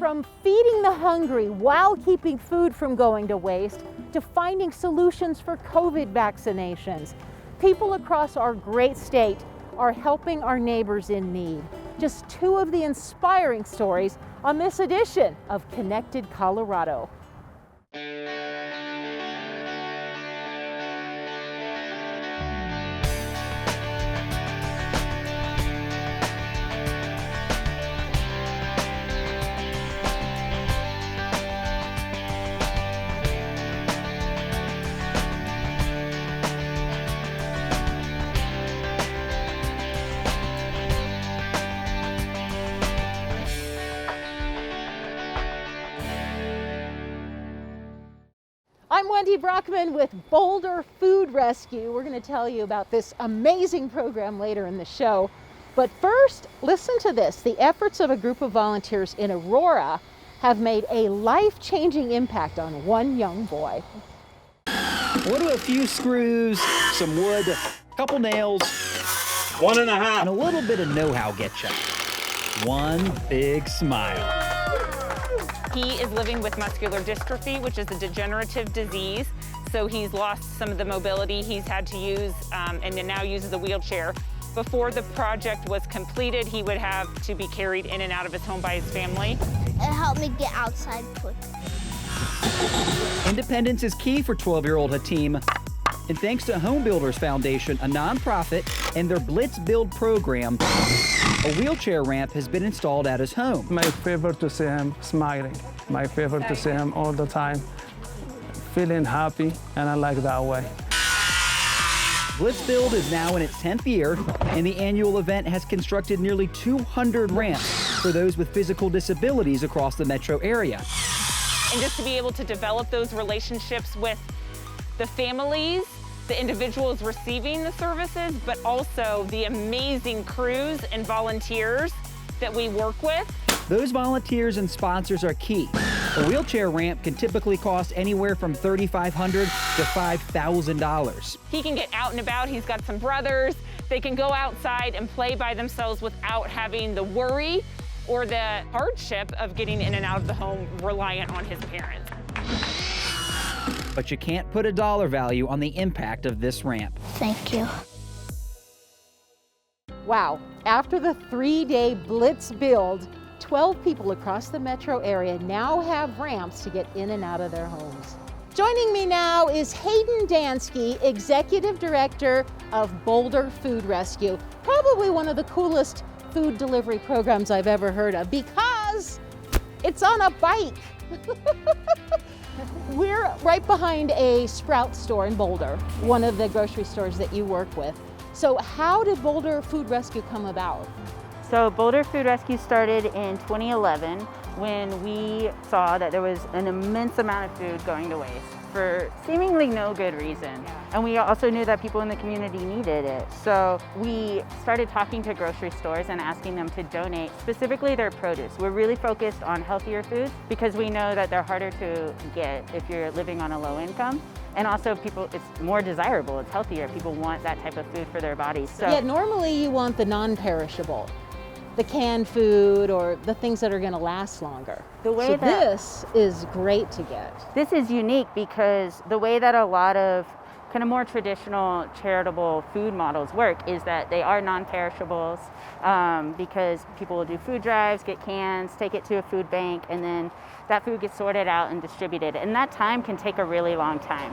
From feeding the hungry while keeping food from going to waste, to finding solutions for COVID vaccinations, people across our great state are helping our neighbors in need. Just two of the inspiring stories on this edition of Connected Colorado. I'm Wendy Brockman with Boulder Food Rescue. We're going to tell you about this amazing program later in the show. But first, listen to this. The efforts of a group of volunteers in Aurora have made a life-changing impact on one young boy. What do a few screws, some wood, a couple nails, 1.5, and a little bit of know-how get you? One big smile. He is living with muscular dystrophy, which is a degenerative disease. So he's lost some of the mobility he's had to use and then now uses a wheelchair. Before the project was completed, he would have to be carried in and out of his home by his family. It helped me get outside quick. Independence is key for 12-year-old Hatim. And thanks to Home Builders Foundation, a nonprofit, and their Blitz Build program, a wheelchair ramp has been installed at his home. My favorite to see him smiling. My favorite to see him all the time, feeling happy, and I like that way. Blitz Build is now in its 10th year, and the annual event has constructed nearly 200 ramps for those with physical disabilities across the metro area. And just to be able to develop those relationships with the families, the individuals receiving the services, but also the amazing crews and volunteers that we work with. Those volunteers and sponsors are key. A wheelchair ramp can typically cost anywhere from $3,500 to $5,000. He can get out and about. He's got some brothers. They can go outside and play by themselves without having the worry or the hardship of getting in and out of the home reliant on his parents. But you can't put a dollar value on the impact of this ramp. Thank you. Wow, after the 3-day Blitz Build, 12 people across the metro area now have ramps to get in and out of their homes. Joining me now is Hayden Dansky, Executive Director of Boulder Food Rescue. Probably one of the coolest food delivery programs I've ever heard of because it's on a bike. We're right behind a Sprout store in Boulder, one of the grocery stores that you work with. So how did Boulder Food Rescue come about? So Boulder Food Rescue started in 2011 when we saw that there was an immense amount of food going to waste for seemingly no good reason. And we also knew that people in the community needed it. So we started talking to grocery stores and asking them to donate specifically their produce. We're really focused on healthier foods because we know that they're harder to get if you're living on a low income. And also it's more desirable, it's healthier. People want that type of food for their bodies. So yeah, normally you want the non-perishable, the canned food or the things that are going to last longer. This is great to get. This is unique because the way that a lot of kind of more traditional charitable food models work is that they are non-perishables because people will do food drives, get cans, take it to a food bank, and then that food gets sorted out and distributed. And that time can take a really long time.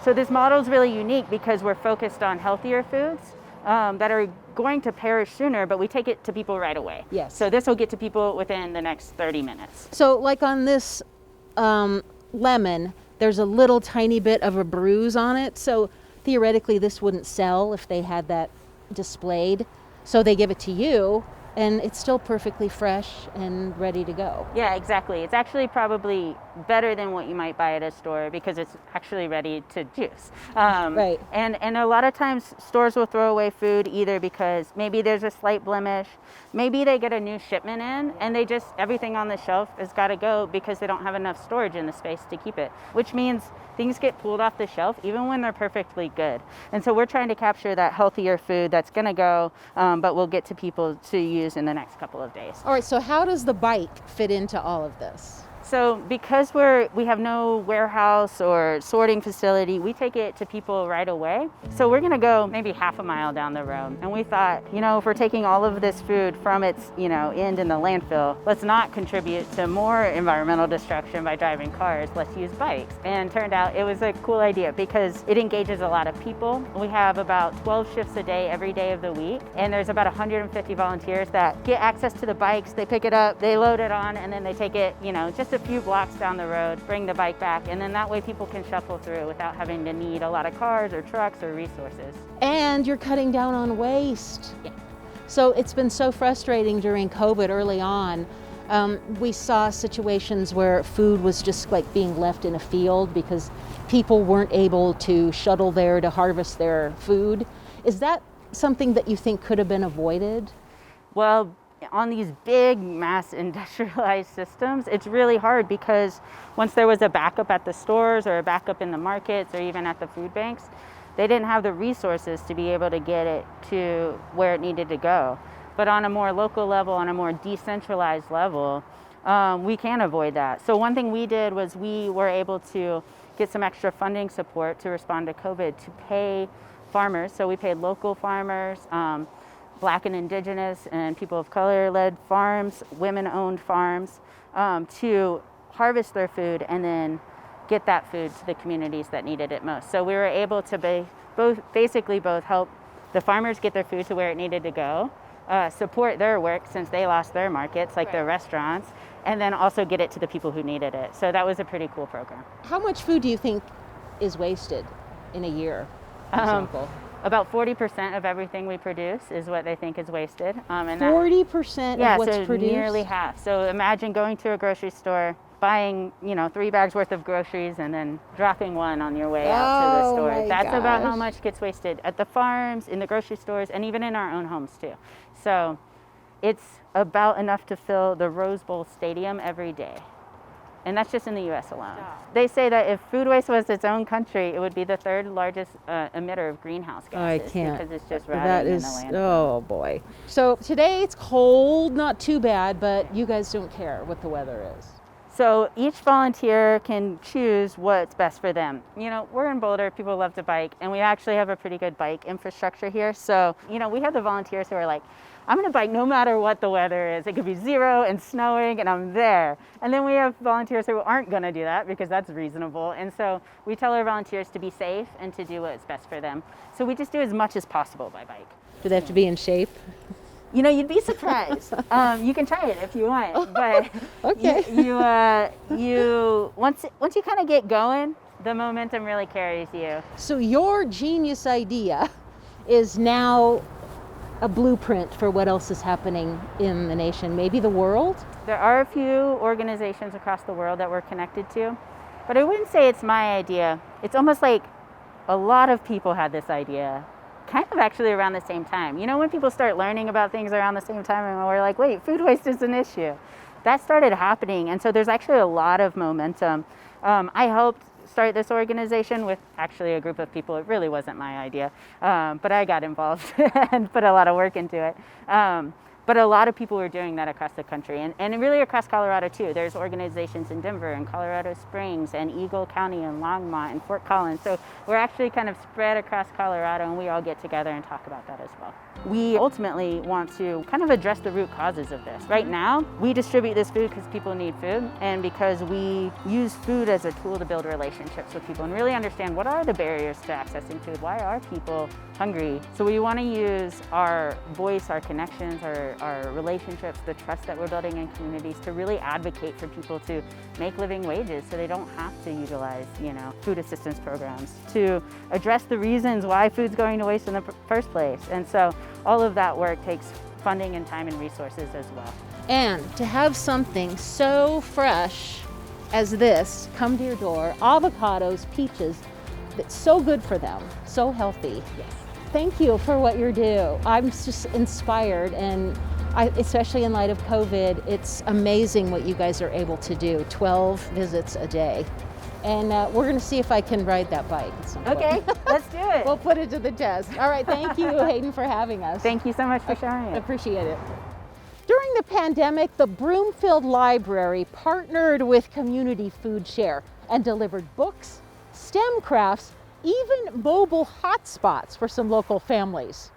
So this model is really unique because we're focused on healthier foods that are going to perish sooner, but we take it to people right away. Yes. So this will get to people within the next 30 minutes. So like on this lemon, there's a little tiny bit of a bruise on it. So theoretically this wouldn't sell if they had that displayed. So they give it to you and it's still perfectly fresh and ready to go. Yeah, exactly. It's actually probably better than what you might buy at a store because it's actually ready to juice. Right. And a lot of times stores will throw away food either because maybe there's a slight blemish, maybe they get a new shipment in and they just, everything on the shelf has got to go because they don't have enough storage in the space to keep it, which means things get pulled off the shelf even when they're perfectly good. And so we're trying to capture that healthier food that's going to go, but we'll get to people to use in the next couple of days. All right, so how does the bike fit into all of this? So because we have no warehouse or sorting facility, we take it to people right away. So we're gonna go maybe half a mile down the road. And we thought, if we're taking all of this food from its, end in the landfill, let's not contribute to more environmental destruction by driving cars, let's use bikes. And turned out it was a cool idea because it engages a lot of people. We have about 12 shifts a day every day of the week. And there's about 150 volunteers that get access to the bikes, they pick it up, they load it on, and then they take it, just a few blocks down the road, bring the bike back, and then that way people can shuffle through without having to need a lot of cars or trucks or resources. And you're cutting down on waste. Yeah. So it's been so frustrating during COVID early on. We saw situations where food was just like being left in a field because people weren't able to shuttle there to harvest their food. Is that something that you think could have been avoided? Well, on these big mass industrialized systems, it's really hard because once there was a backup at the stores or a backup in the markets or even at the food banks, they didn't have the resources to be able to get it to where it needed to go. But on a more local level, on a more decentralized level, we can avoid that. So one thing we did was we were able to get some extra funding support to respond to COVID to pay farmers. So we paid local farmers, Black and Indigenous and people of color-led farms, women-owned farms, to harvest their food and then get that food to the communities that needed it most. So we were able to both help the farmers get their food to where it needed to go, support their work since they lost their markets, like their restaurants, and then also get it to the people who needed it. So that was a pretty cool program. How much food do you think is wasted in a year, for example? About 40% of everything we produce is what they think is wasted. And 40% of what's so produced? Nearly half. So imagine going to a grocery store, buying 3 bags worth of groceries and then dropping one on your way out to the store. That's about how much gets wasted at the farms, in the grocery stores, and even in our own homes too. So it's about enough to fill the Rose Bowl Stadium every day. And that's just in the US alone. They say that if food waste was its own country, it would be the 3rd largest emitter of greenhouse gases. I can't. Because it's just rotting in the landfill. Oh boy. So today it's cold, not too bad, but you guys don't care what the weather is. So each volunteer can choose what's best for them. We're in Boulder, people love to bike, and we actually have a pretty good bike infrastructure here. So, we have the volunteers who are like, I'm gonna bike no matter what the weather is. It could be 0 and snowing and I'm there. And then we have volunteers who aren't gonna do that because that's reasonable. And so we tell our volunteers to be safe and to do what's best for them. So we just do as much as possible by bike. Do they have to be in shape? You'd be surprised. You can try it if you want, but Okay. you once you kind of get going, the momentum really carries you. So your genius idea is now a blueprint for what else is happening in the nation, maybe the world? There are a few organizations across the world that we're connected to, but I wouldn't say it's my idea. It's almost like a lot of people had this idea kind of actually around the same time. When people start learning about things around the same time and we're like, wait, food waste is an issue. That started happening, and so there's actually a lot of momentum. I helped start this organization with actually a group of people. It really wasn't my idea, but I got involved and put a lot of work into it. But a lot of people were doing that across the country and really across Colorado too. There's organizations in Denver and Colorado Springs and Eagle County and Longmont and Fort Collins. So we're actually kind of spread across Colorado, and we all get together and talk about that as well. We ultimately want to kind of address the root causes of this. Right now, we distribute this food because people need food and because we use food as a tool to build relationships with people and really understand what are the barriers to accessing food. Why are people hungry? So we want to use our voice, our connections, our relationships, the trust that we're building in communities to really advocate for people to make living wages so they don't have to utilize, food assistance programs, to address the reasons why food's going to waste in the first place. And so all of that work takes funding and time and resources as well. And to have something so fresh as this come to your door, avocados, peaches, that's so good for them, so healthy. Yes. Thank you for what you do. I'm just inspired, and especially in light of COVID, it's amazing what you guys are able to do, 12 visits a day. And we're gonna see if I can ride that bike at some point. Okay, let's do it. We'll put it to the test. All right, thank you, Hayden, for having us. Thank you so much for sharing it. Appreciate it. During the pandemic, the Broomfield Library partnered with Community Food Share and delivered books, STEM crafts, even mobile hotspots for some local families.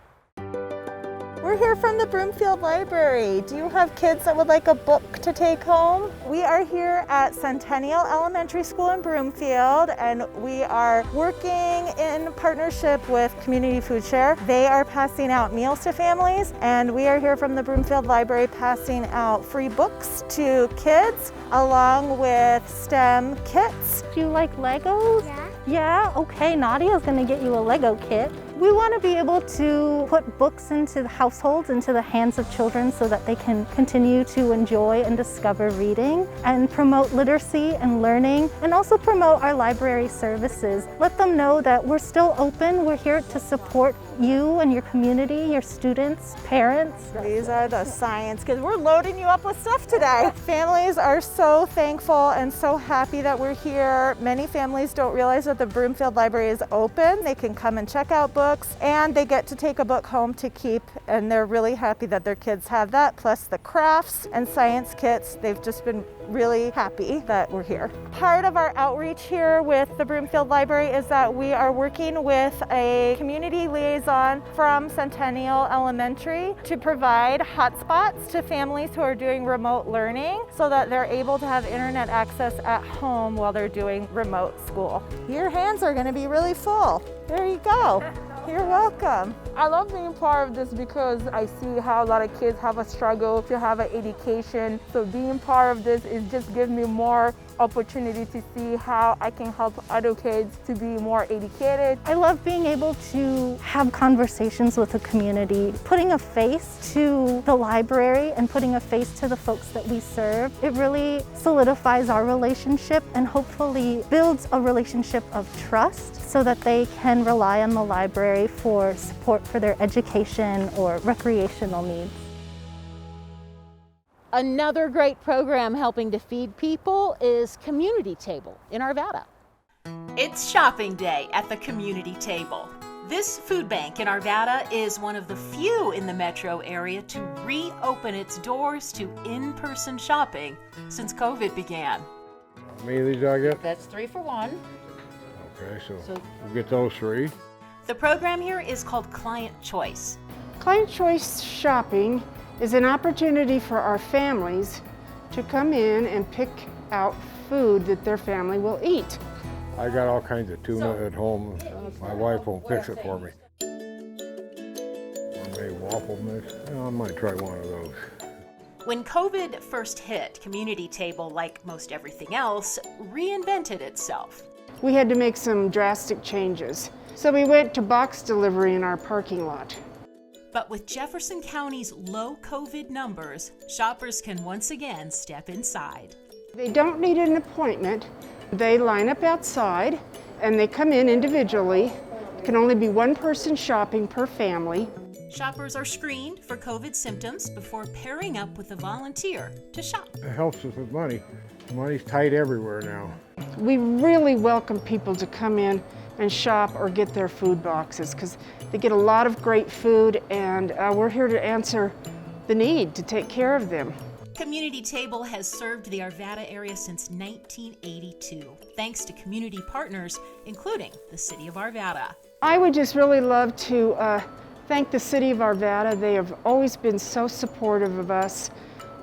We're here from the Broomfield Library. Do you have kids that would like a book to take home? We are here at Centennial Elementary School in Broomfield, and we are working in partnership with Community Food Share. They are passing out meals to families, and we are here from the Broomfield Library passing out free books to kids along with STEM kits. Do you like Legos? Yeah. Yeah, okay, Nadia's gonna get you a Lego kit. We want to be able to put books into the households, into the hands of children so that they can continue to enjoy and discover reading and promote literacy and learning, and also promote our library services. Let them know that we're still open. We're here to support you and your community, your students, parents. These are the science kids. We're loading you up with stuff today. Families are so thankful and so happy that we're here. Many families don't realize that the Broomfield Library is open. They can come and check out books, and they get to take a book home to keep, and they're really happy that their kids have that, plus the crafts and science kits. They've just been really happy that we're here. Part of our outreach here with the Broomfield Library is that we are working with a community liaison from Centennial Elementary to provide hotspots to families who are doing remote learning so that they're able to have internet access at home while they're doing remote school. Your hands are going to be really full. There you go. You're welcome. I love being part of this because I see how a lot of kids have a struggle to have an education. So being part of this is just gives me more opportunity to see how I can help other kids to be more educated. I love being able to have conversations with the community, putting a face to the library and putting a face to the folks that we serve. It really solidifies our relationship and hopefully builds a relationship of trust so that they can rely on the library for support for their education or recreational needs. Another great program helping to feed people is Community Table in Arvada. It's shopping day at the Community Table. This food bank in Arvada is one of the few in the metro area to reopen its doors to in-person shopping since COVID began. How many of these do I get? That's 3 for 1. Okay, so we'll get those 3. The program here is called Client Choice. Client Choice Shopping is an opportunity for our families to come in and pick out food that their family will eat. I got all kinds of tuna at home. My wife won't fix it for me. Or maybe waffle mix. I might try one of those. When COVID first hit, Community Table, like most everything else, reinvented itself. We had to make some drastic changes. So we went to box delivery in our parking lot. But with Jefferson County's low COVID numbers, shoppers can once again step inside. They don't need an appointment. They line up outside and they come in individually. It can only be one person shopping per family. Shoppers are screened for COVID symptoms before pairing up with a volunteer to shop. It helps us with money. Money's tight everywhere now. We really welcome people to come in and shop or get their food boxes because they get a lot of great food, and we're here to answer the need to take care of them. Community Table has served the Arvada area since 1982, thanks to community partners, including the City of Arvada. I would just really love to thank the City of Arvada. They have always been so supportive of us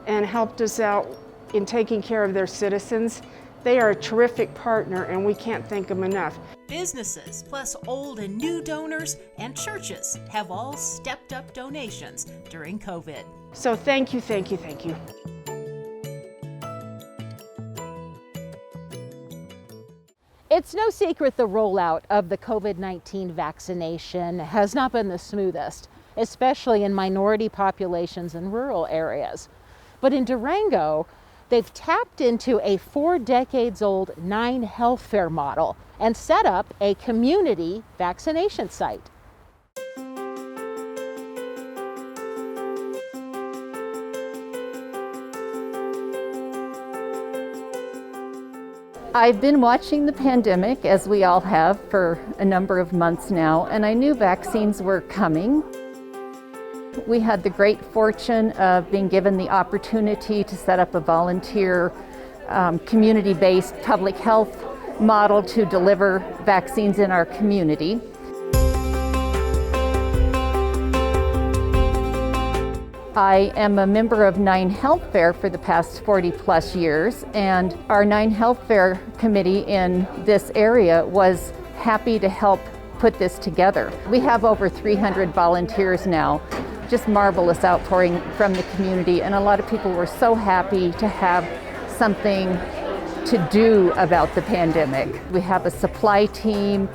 and helped us out in taking care of their citizens. They are a terrific partner, and we can't thank them enough. Businesses, plus old and new donors, and churches have all stepped up donations during COVID. So thank you, thank you, thank you. It's no secret the rollout of the COVID-19 vaccination has not been the smoothest, especially in minority populations and rural areas. But in Durango, They've tapped into a 4 decades old 9 health fair model and set up a community vaccination site. I've been watching the pandemic, as we all have, for a number of months now, and I knew vaccines were coming. We had the great fortune of being given the opportunity to set up a volunteer, community-based public health model to deliver vaccines in our community. I am a member of 9 Health Fair for the past 40 plus years, and our 9 Health Fair committee in this area was happy to help put this together. We have over 300 volunteers now, just marvelous outpouring from the community, and a lot of people were so happy to have something to do about the pandemic. We have a supply team,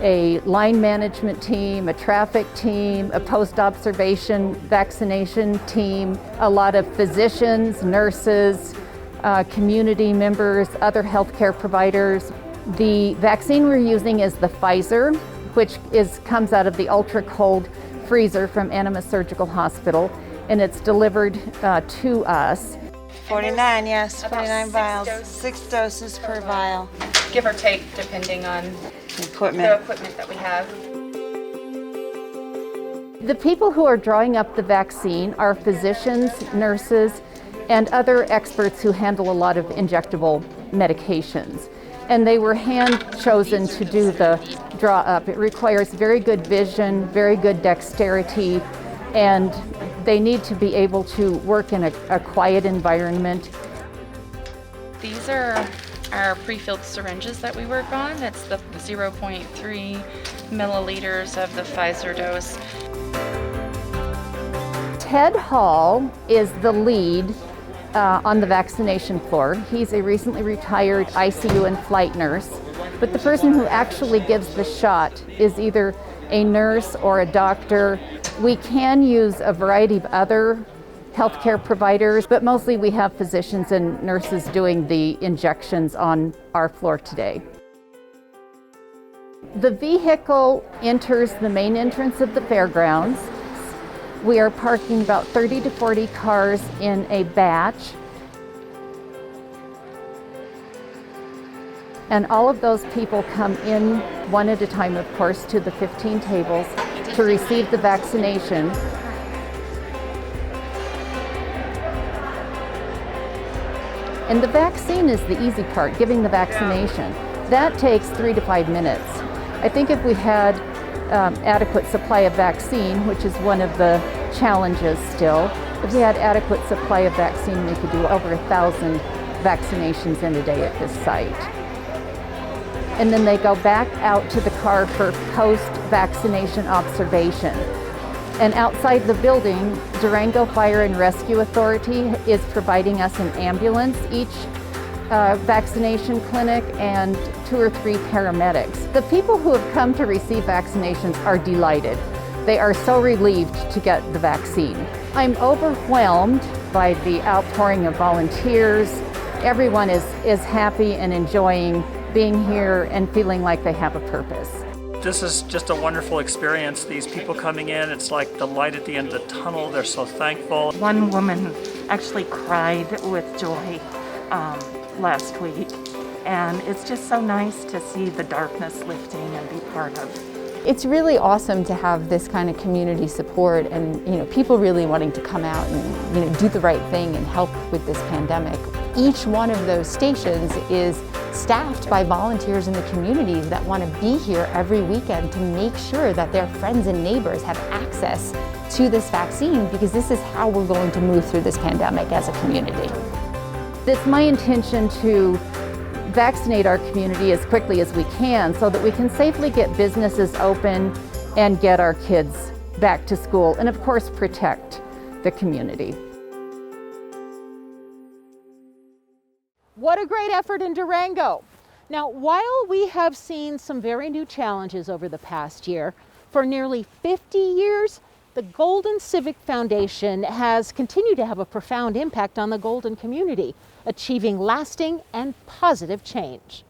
a line management team, a traffic team, a post-observation vaccination team, a lot of physicians, nurses, community members, other healthcare providers. The vaccine we're using is the Pfizer, which comes out of the ultra-cold freezer from Anima Surgical Hospital, and it's delivered to us. 49, yes, 49 vials, 6 doses per vial. Give or take, depending on the equipment that we have. The people who are drawing up the vaccine are physicians, nurses, and other experts who handle a lot of injectable medications. And they were hand chosen to do the draw up. It requires very good vision, very good dexterity, and they need to be able to work in a quiet environment. These are our pre-filled syringes that we work on. It's the 0.3 milliliters of the Pfizer dose. Ted Hall is the lead on the vaccination floor. He's a recently retired ICU and flight nurse, but the person who actually gives the shot is either a nurse or a doctor. We can use a variety of other healthcare providers, but mostly we have physicians and nurses doing the injections on our floor today. The vehicle enters the main entrance of the fairgrounds. We are parking about 30 to 40 cars in a batch. And all of those people come in one at a time, of course, to the 15 tables to receive the vaccination. And the vaccine is the easy part, giving the vaccination. That takes 3 to 5 minutes. I think if we had adequate supply of vaccine, which is one of the challenges still, if we had adequate supply of vaccine, we could do over 1,000 vaccinations in a day at this site. And then they go back out to the car for post-vaccination observation. And outside the building, Durango Fire and Rescue Authority is providing us an ambulance each vaccination clinic and 2 or 3 paramedics. The people who have come to receive vaccinations are delighted. They are so relieved to get the vaccine. I'm overwhelmed by the outpouring of volunteers. Everyone is happy and enjoying being here and feeling like they have a purpose. This is just a wonderful experience. These people coming in, it's like the light at the end of the tunnel. They're so thankful. One woman actually cried with joy last week, and it's just so nice to see the darkness lifting and be part of. It's really awesome to have this kind of community support and people really wanting to come out and do the right thing and help with this pandemic. Each one of those stations is staffed by volunteers in the community that want to be here every weekend to make sure that their friends and neighbors have access to this vaccine, because this is how we're going to move through this pandemic as a community. It's my intention to vaccinate our community as quickly as we can so that we can safely get businesses open and get our kids back to school, and of course protect the community. What a great effort in Durango. Now, while we have seen some very new challenges over the past year, for nearly 50 years, The Golden Civic Foundation has continued to have a profound impact on the Golden community, achieving lasting and positive change.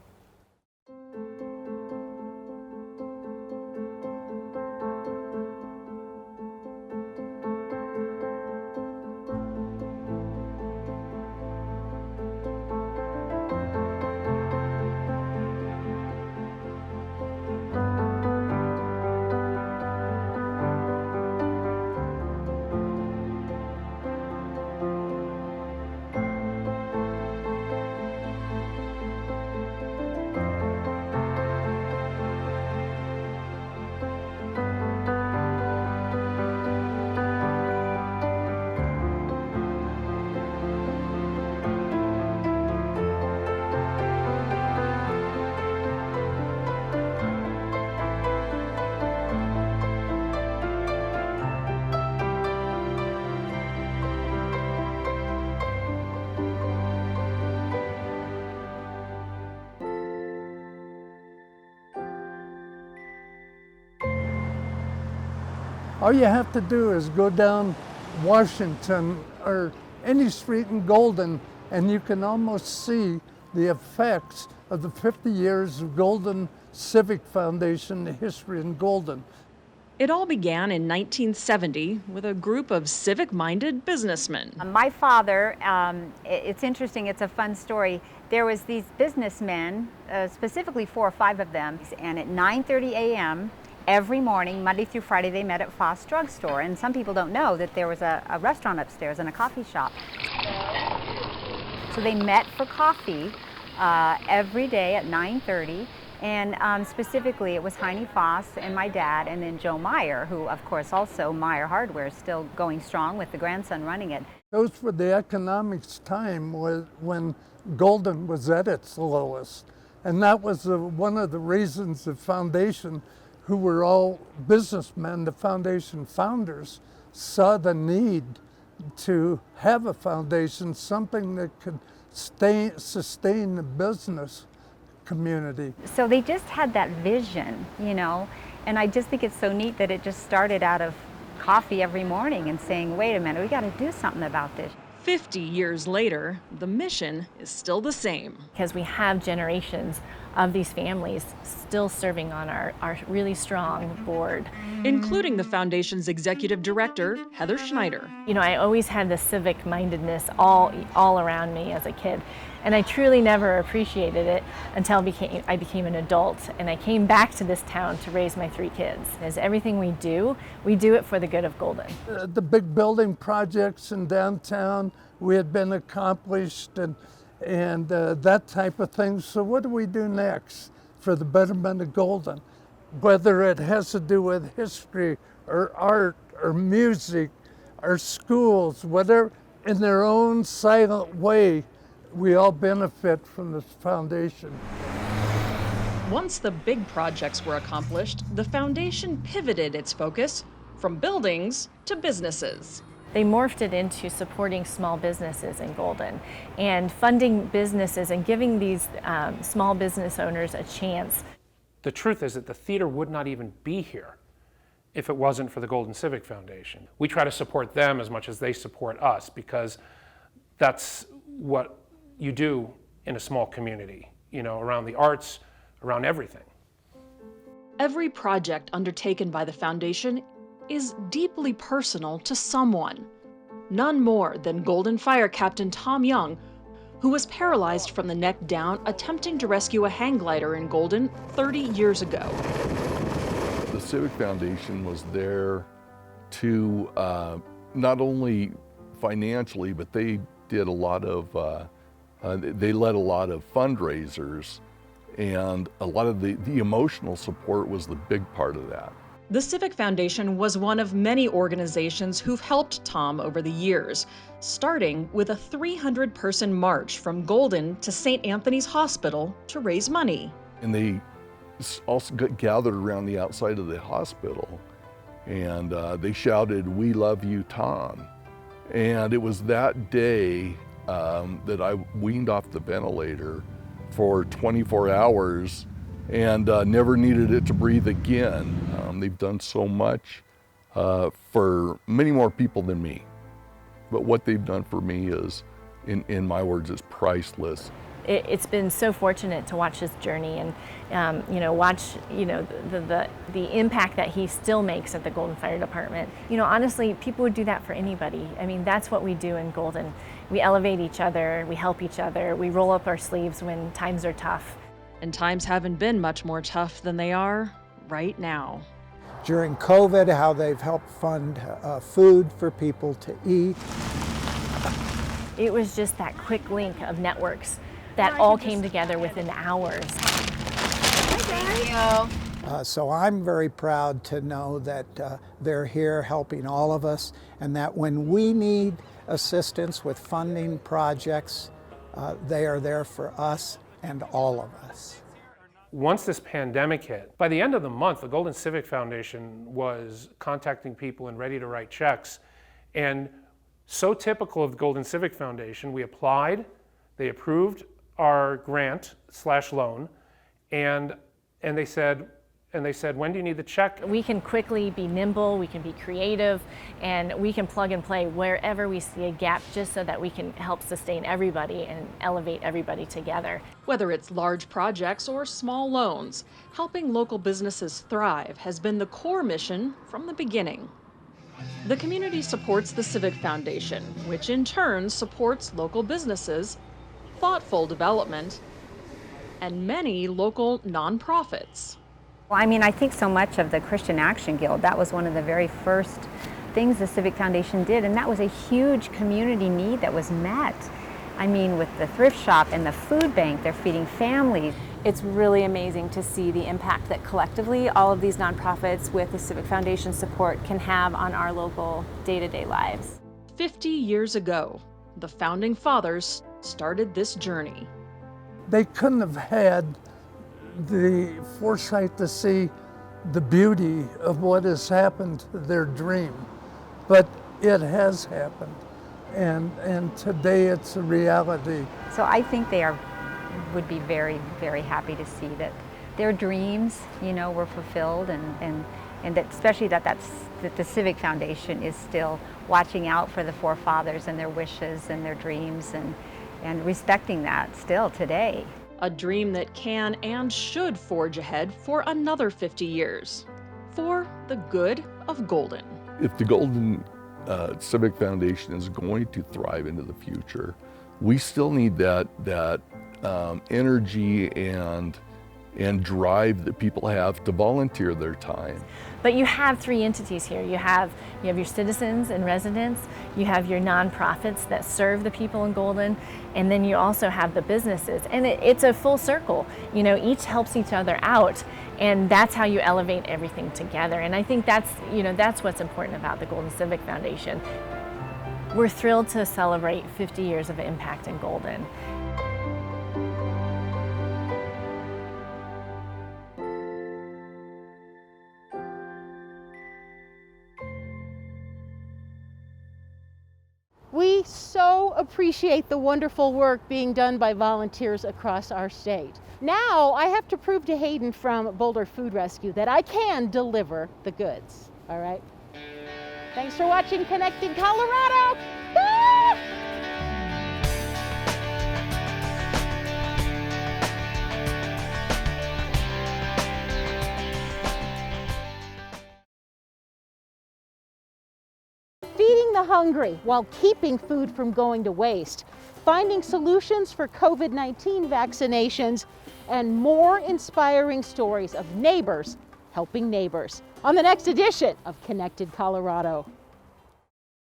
All you have to do is go down Washington or any street in Golden, and you can almost see the effects of the 50 years of Golden Civic Foundation history in Golden. It all began in 1970 with a group of civic-minded businessmen. My father, it's interesting, it's a fun story. There was these businessmen, specifically 4 or 5 of them, and at 9:30 a.m. every morning, Monday through Friday, they met at Foss Drug Store. And some people don't know that there was a restaurant upstairs and a coffee shop. So they met for coffee every day at 9:30. And specifically, it was Heine Foss and my dad, and then Joe Meyer, who, of course, also Meyer Hardware is still going strong with the grandson running it. Those were the economics time when Golden was at its lowest. And that was one of the reasons the foundation, who were all businessmen, the foundation founders, saw the need to have a foundation, something that could sustain the business community. So they just had that vision, you know, and I just think it's so neat that it just started out of coffee every morning and saying, wait a minute, we got to do something about this. 50 years later, the mission is still the same. Because we have generations of these families still serving on our really strong board. Including the foundation's executive director, Heather Schneider. You know, I always had this civic mindedness all around me as a kid. And I truly never appreciated it until I became an adult, and I came back to this town to raise my 3 kids. As everything we do it for the good of Golden. The big building projects in downtown, we had been accomplished and that type of thing. So what do we do next for the betterment of Golden? Whether it has to do with history or art or music or schools, whatever, in their own silent way, we all benefit from this foundation. Once the big projects were accomplished, the foundation pivoted its focus from buildings to businesses. They morphed it into supporting small businesses in Golden and funding businesses and giving these small business owners a chance. The truth is that the theater would not even be here if it wasn't for the Golden Civic Foundation. We try to support them as much as they support us, because that's what you do in a small community, you know, around the arts, around everything. Every project undertaken by the foundation is deeply personal to someone. None more than Golden Fire Captain Tom Young, who was paralyzed from the neck down attempting to rescue a hang glider in Golden 30 years ago. The Civic Foundation was there to not only financially, but they did a lot of they led a lot of fundraisers, and a lot of the emotional support was the big part of that. The Civic Foundation was one of many organizations who've helped Tom over the years, starting with a 300-person march from Golden to St. Anthony's Hospital to raise money. And they also got gathered around the outside of the hospital, and they shouted, "We love you, Tom." And it was that day that I weaned off the ventilator for 24 hours and never needed it to breathe again. They've done so much for many more people than me. But what they've done for me is, in my words, is priceless. It's been so fortunate to watch his journey and watch the impact that he still makes at the Golden Fire Department. Honestly, people would do that for anybody. I mean, that's what we do in Golden. We elevate each other, we help each other, we roll up our sleeves when times are tough. And times haven't been much more tough than they are right now. During COVID, how they've helped fund food for people to eat. It was just that quick link of networks that all came together within hours. Thank you. So I'm very proud to know that they're here helping all of us, and that when we need assistance with funding projects, they are there for us and all of us. Once this pandemic hit, by the end of the month, the Golden Civic Foundation was contacting people and ready to write checks. And so typical of the Golden Civic Foundation, we applied, they approved our grant/loan, and they said, when do you need the check? We can quickly be nimble, we can be creative, and we can plug and play wherever we see a gap, just so that we can help sustain everybody and elevate everybody together. Whether it's large projects or small loans, helping local businesses thrive has been the core mission from the beginning. The community supports the Civic Foundation, which in turn supports local businesses, thoughtful development, and many local nonprofits. Well, I mean, I think so much of the Christian Action Guild, that was one of the very first things the Civic Foundation did, and that was a huge community need that was met. I mean, with the thrift shop and the food bank, they're feeding families. It's really amazing to see the impact that collectively all of these nonprofits with the Civic Foundation support can have on our local day-to-day lives. 50 years ago, the Founding Fathers started this journey. They couldn't have had the foresight to see the beauty of what has happened to their dream, but it has happened, and today it's a reality. So I think they would be very, very happy to see that their dreams, were fulfilled, and that especially that the Civic Foundation is still watching out for the forefathers and their wishes and their dreams, and respecting that still today. A dream that can and should forge ahead for another 50 years, for the good of Golden. If the Golden Civic Foundation is going to thrive into the future, we still need that energy and drive that people have to volunteer their time. But you have three entities here. You have your citizens and residents, you have your nonprofits that serve the people in Golden, and then you also have the businesses. And it's a full circle. Each helps each other out, and that's how you elevate everything together. And I think that's what's important about the Golden Civic Foundation. We're thrilled to celebrate 50 years of impact in Golden. We so appreciate the wonderful work being done by volunteers across our state. Now I have to prove to Hayden from Boulder Food Rescue that I can deliver the goods, all right? Thanks for watching Connected Colorado. Ah! Feeding the hungry while keeping food from going to waste, finding solutions for COVID-19 vaccinations, and more inspiring stories of neighbors helping neighbors on the next edition of Connected Colorado.